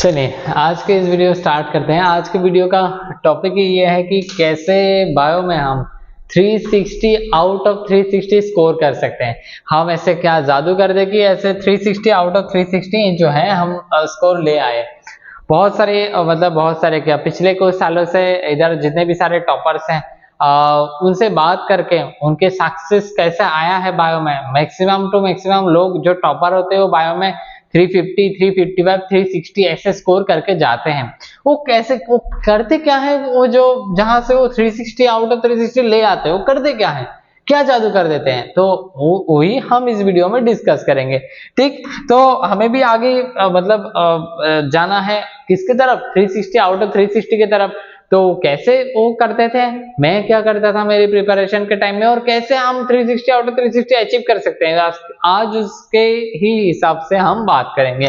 चलिए आज के इस वीडियो स्टार्ट करते हैं। आज के वीडियो का टॉपिक ही ये है कि कैसे बायो में हम 360 आउट ऑफ 360 स्कोर कर सकते हैं। हम ऐसे क्या जादू कर दे कि ऐसे 360 आउट ऑफ 360 जो है हम स्कोर ले आए। बहुत सारे क्या पिछले कुछ सालों से इधर जितने भी सारे टॉपर्स हैं उनसे बात करके उनके सक्सेस कैसे आया है बायो में। मैक्सिमम टू मैक्सिमम लोग जो टॉपर होते हैं वो बायो में 350, 355, 360 ऐसे स्कोर करके जाते हैं। वो करते क्या है, वो जो जहां से वो 360 आउट ऑफ 360 ले आते हैं वो करते क्या है, क्या जादू कर देते हैं, तो वही हम इस वीडियो में डिस्कस करेंगे। ठीक, तो हमें भी आगे जाना है किसके तरफ, 360 आउट ऑफ 360 की तरफ। तो कैसे वो करते थे, मैं क्या करता था मेरी प्रिपरेशन के टाइम में, और कैसे हम 360 आउट ऑफ 360 अचीव कर सकते हैं, आज उसके ही हिसाब से हम बात करेंगे।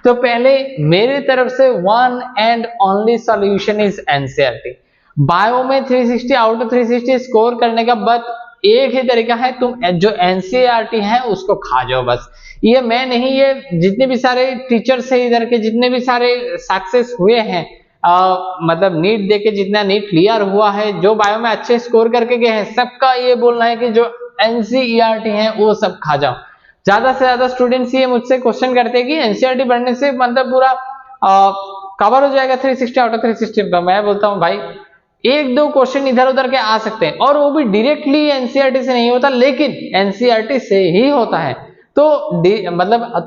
तो पहले मेरी तरफ से one and only solution is NCERT. Bio में 360 आउट ऑफ 360 स्कोर करने का बस एक ही तरीका है, तुम जो एनसीईआरटी है उसको खा जाओ बस। ये मैं नहीं, ये जितने भी सारे टीचर्स है इधर के, जितने भी सारे सक्सेस हुए हैं, नीट देके जितना नीट क्लियर हुआ है, जो बायो में अच्छे स्कोर करके गए हैं, सबका ये बोलना है कि जो एनसीईआरटी है वो सब खा जाओ। ज्यादा से ज्यादा स्टूडेंट्स ये मुझसे क्वेश्चन करते हैं कि एनसीईआरटी पढ़ने से पूरा कवर हो जाएगा 360 आउट ऑफ 360। तो मैं बोलता हूँ भाई, एक दो क्वेश्चन इधर उधर के आ सकते हैं, और वो भी डायरेक्टली एनसीईआरटी से नहीं होता, लेकिन एनसीईआरटी से ही होता है। तो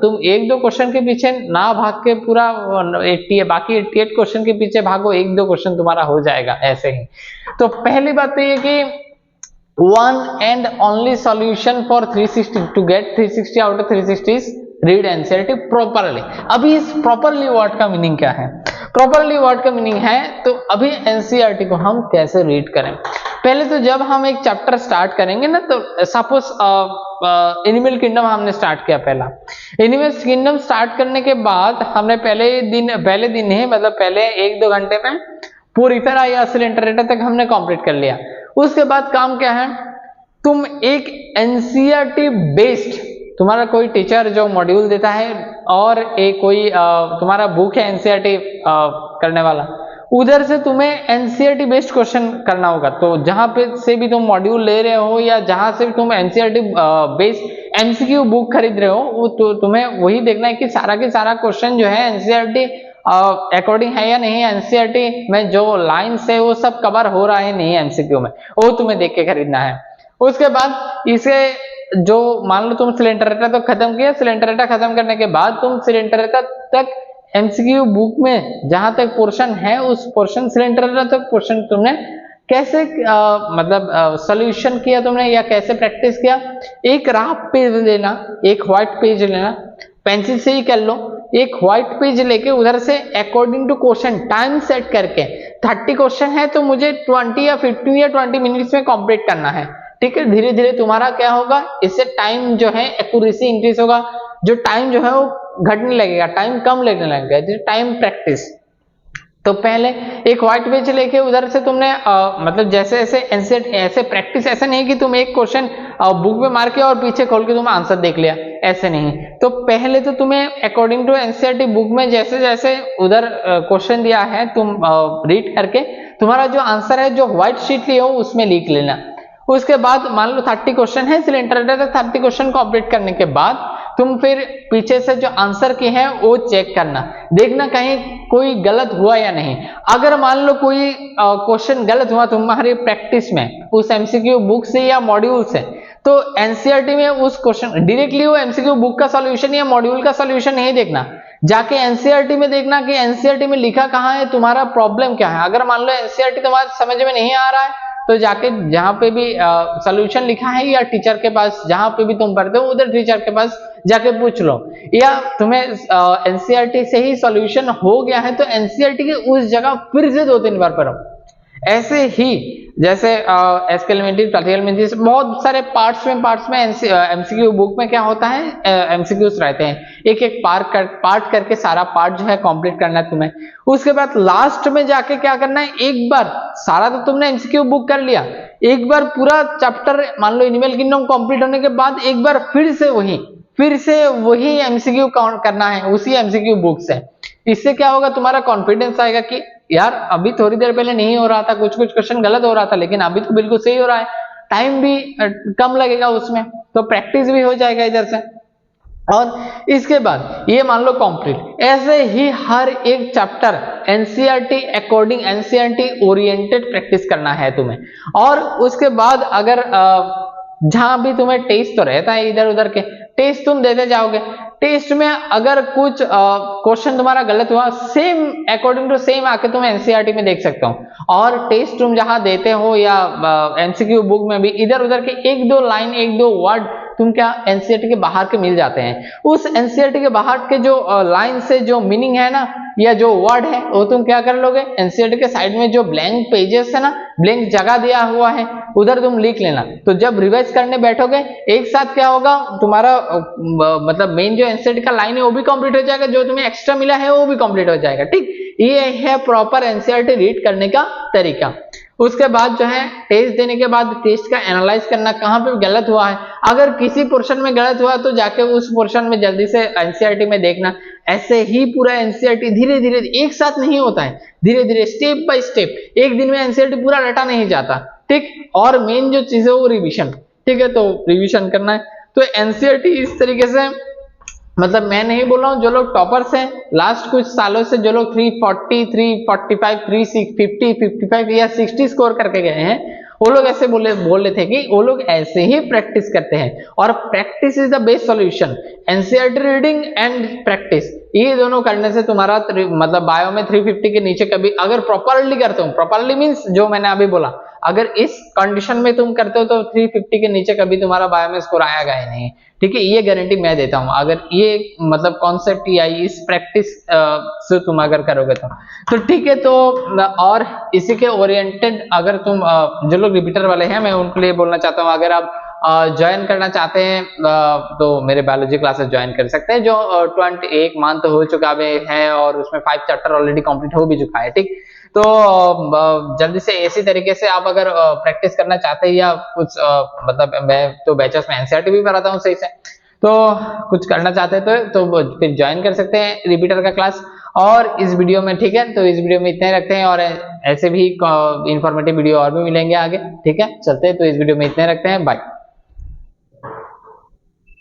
तुम एक दो क्वेश्चन के पीछे ना भाग के पूरा 80 बाकी 88 क्वेश्चन के पीछे भागो, एक दो क्वेश्चन तुम्हारा हो जाएगा ऐसे ही। तो पहली बात तो ये कि one and only solution for 360 to get 360 out of 360 is read NCERT properly. अभी इस प्रॉपरली वर्ड का मीनिंग क्या है? प्रॉपरली वर्ड का मीनिंग है, तो अभी एनसीईआरटी को हम कैसे रीड करें। पहले तो जब हम एक चैप्टर स्टार्ट करेंगे ना, तो सपोज एनिमल किंगडम हमने स्टार्ट किया, पहला एनिमल किंगडम स्टार्ट करने के बाद हमने पहले दिन ही पहले 1-2 घंटे में पूरी तरह या सिलेंडर तक हमने कंप्लीट कर लिया। उसके बाद काम क्या है, तुम एक एनसीईआरटी बेस्ड, तुम्हारा कोई टीचर जो मॉड्यूल देता है और एक कोई तुम्हारा बुक है एनसीईआरटी करने वाला, उधर से तुम्हें एनसीईआरटी बेस्ड क्वेश्चन करना होगा। तो जहां पे से भी तुम मॉड्यूल ले रहे हो या जहां से भी तुम एनसीईआरटी बेस्ड एमसीक्यू बुक खरीद रहे हो, वो तो तुम्हें वही देखना है कि सारा के सारा क्वेश्चन जो है एनसीईआरटी अकॉर्डिंग है या नहीं, एनसीईआरटी में जो लाइन्स है वो सब कवर हो रहा है नहीं एमसीक्यू में, वो तुम्हें देख के खरीदना है। उसके बाद इसे जो मान लो तुम सिलेंडर तो खत्म किया, सिलेंडर खत्म करने के बाद तुम सिलेंडर तक एमसीक्यू बुक में जहां तक पोर्शन है उस पोर्शन सिलेंडर तक पोर्शन तुमने कैसे सॉल्यूशन किया तुमने, या कैसे प्रैक्टिस किया। एक रफ पेज लेना, एक व्हाइट पेज लेना, पेंसिल से ही कर लो, एक व्हाइट पेज लेके उधर से according to question time set करके 30 क्वेश्चन है तो मुझे 20 या 15 या 20 मिनट्स में कंप्लीट करना है। ठीक है, धीरे धीरे तुम्हारा क्या होगा, इससे टाइम जो है एक्यूरेसी इंक्रीज होगा, जो टाइम जो है वो घटने लगेगा, टाइम कम लगने लगेगा, टाइम प्रैक्टिस। तो पहले एक व्हाइट पेज लेके उधर से तुमने जैसे ऐसे प्रैक्टिस, ऐसा नहीं कि तुम एक क्वेश्चन बुक में मार के और पीछे खोल के तुमने आंसर देख लिया, ऐसे नहीं। तो पहले तो तुम्हें अकॉर्डिंग टू एनसीईआरटी बुक में जैसे जैसे उधर क्वेश्चन दिया है तुम रीड करके तुम्हारा जो आंसर है जो व्हाइट शीट लिए हो उसमें लिख लेना। उसके बाद मान लो 30 क्वेश्चन है सिलेंडर, 30 क्वेश्चन कंप्लीट करने के बाद तुम फिर पीछे से जो आंसर की है वो चेक करना, देखना कहीं कोई गलत हुआ या नहीं। अगर मान लो कोई क्वेश्चन गलत हुआ तुम्हारी प्रैक्टिस में उस एमसीक्यू बुक से या मॉड्यूल से, तो एनसीईआरटी में उस क्वेश्चन डायरेक्टली वो एमसीक्यू बुक का सॉल्यूशन या मॉड्यूल का सॉल्यूशन नहीं देखना, जाके एनसीईआरटी में देखना कि एनसीईआरटी में लिखा कहाँ है, तुम्हारा प्रॉब्लम क्या है। अगर मान लो एनसीईआरटी तुम्हारे समझ में नहीं आ रहा है तो जाके जहां पे भी सॉल्यूशन लिखा है या टीचर के पास जहां पे भी तुम पढ़ते हो उधर टीचर के पास जाके पूछ लो, या तुम्हें एनसीईआरटी से ही सॉल्यूशन हो गया है तो एनसीईआरटी की उस जगह फिर से 2-3 बार पढ़ो। ऐसे ही जैसे एसके एलिमेंट्री, ट्वेल्थ एलिमेंट्री, बहुत सारे पार्ट्स में एमसीक्यू बुक में क्या होता है, एमसीक्यूज रहते हैं, एक एक पार्ट करके सारा पार्ट जो है कंप्लीट करना है तुम्हें। उसके बाद लास्ट में जाके क्या करना है, एक बार सारा तो तुमने एमसीक्यू बुक कर लिया, एक बार पूरा चैप्टर मान लो एनिमल किंगडम कंप्लीट होने के बाद एक बार फिर से वही एमसीक्यू काउंट करना है उसी एमसीक्यू बुक से। इससे क्या होगा, तुम्हारा कॉन्फिडेंस आएगा कि यार अभी थोड़ी देर पहले नहीं हो रहा था, कुछ कुछ क्वेश्चन गलत हो रहा था, लेकिन अभी तो बिल्कुल सही हो रहा है, टाइम भी कम लगेगा उसमें, तो प्रैक्टिस भी हो जाएगा इधर से। और इसके बाद ये मान लो कंप्लीट, ऐसे ही हर एक chapter NCERT according NCERT oriented practice करना है तुम्हें। और उसके बाद अगर जहां भी तुम्हें टेस्ट तो रहता है इधर उधर के, टेस्ट तुम देते जाओगे, टेस्ट में अगर कुछ क्वेश्चन तुम्हारा गलत हुआ, सेम अकॉर्डिंग टू सेम आके तुम एनसीईआरटी में देख सकते हो। और टेस्ट तुम जहां देते हो या एमसीक्यू बुक में भी इधर उधर के एक दो लाइन एक दो वर्ड तुम क्या एनसीईआरटी के बाहर के मिल जाते हैं, उस एनसीईआरटी के बाहर के जो लाइन से जो मीनिंग है ना या जो वर्ड है वो तुम क्या कर लोगे, एनसीईआरटी के साइड में जो ब्लैंक पेजेस है ना, ब्लैंक जगह दिया हुआ है उधर तुम लिख लेना। तो जब रिवाइज करने बैठोगे एक साथ क्या होगा, तुम्हारा मतलब मेन जो एनसीईआरटी का लाइन है वो भी कंप्लीट हो जाएगा, जो तुम्हें एक्स्ट्रा मिला है वो भी कंप्लीट हो जाएगा। ठीक, ये है प्रॉपर एनसीईआरटी रीड करने का तरीका। उसके बाद जो है टेस्ट देने के बाद टेस्ट का एनालाइज करना, कहाँ पे गलत हुआ है, अगर किसी पोर्शन में गलत हुआ तो जाके उस पोर्शन में जल्दी से एनसीईआरटी में देखना। ऐसे ही पूरा एनसीईआरटी धीरे धीरे, एक साथ नहीं होता है, धीरे धीरे स्टेप बाय स्टेप, एक दिन में एनसीईआरटी पूरा रटा नहीं जाता। ठीक, और मेन जो चीज है वो रिविजन। ठीक है, तो रिविजन करना है। तो एनसीईआरटी इस तरीके से, मतलब मैं नहीं बोल रहा हूँ, जो लोग टॉपर्स हैं लास्ट कुछ सालों से, जो लोग 340, 345, 350, 55 या 60 स्कोर करके गए हैं, वो लोग ऐसे बोल रहे थे कि वो लोग ऐसे ही प्रैक्टिस करते हैं, और practice is the best solution. NCERT reading and practice, ये दोनों करने से तुम्हारा मतलब बायो में 350 के नीचे कभी, अगर प्रॉपरली करते हो, प्रॉपरली मींस जो मैंने अभी बोला, अगर इस कंडीशन में तुम करते हो तो 350 के नीचे कभी तुम्हारा बायो में स्कोर आएगा ही नहीं। ठीक है, ये गारंटी मैं देता हूं, अगर ये मतलब कॉन्सेप्ट या इस प्रैक्टिस से तुम अगर करोगे तो ठीक है। तो और इसी के ओरिएंटेड अगर तुम जो लोग रिपीटर वाले हैं, मैं उनके लिए बोलना चाहता हूं, अगर आप ज्वाइन करना चाहते हैं तो मेरे बायोलॉजी क्लासेस ज्वाइन कर सकते हैं, जो 21 मंथ हो चुका है और उसमें 5 चैप्टर ऑलरेडी कंप्लीट हो भी चुका है। ठीक, तो जल्दी से इसी तरीके से आप अगर प्रैक्टिस करना चाहते हैं या कुछ मतलब मैं तो बैचेस में एनसीईआरटी भी कराता हूँ सही से, तो कुछ करना चाहते हैं तो फिर ज्वाइन कर सकते हैं रिपीटर का क्लास। और इस वीडियो में, ठीक है, तो इस वीडियो में इतने रखते हैं, और ऐसे भी इंफॉर्मेटिव वीडियो और भी मिलेंगे आगे। ठीक है, चलते हैं, तो इस वीडियो में इतने रखते हैं, बाय।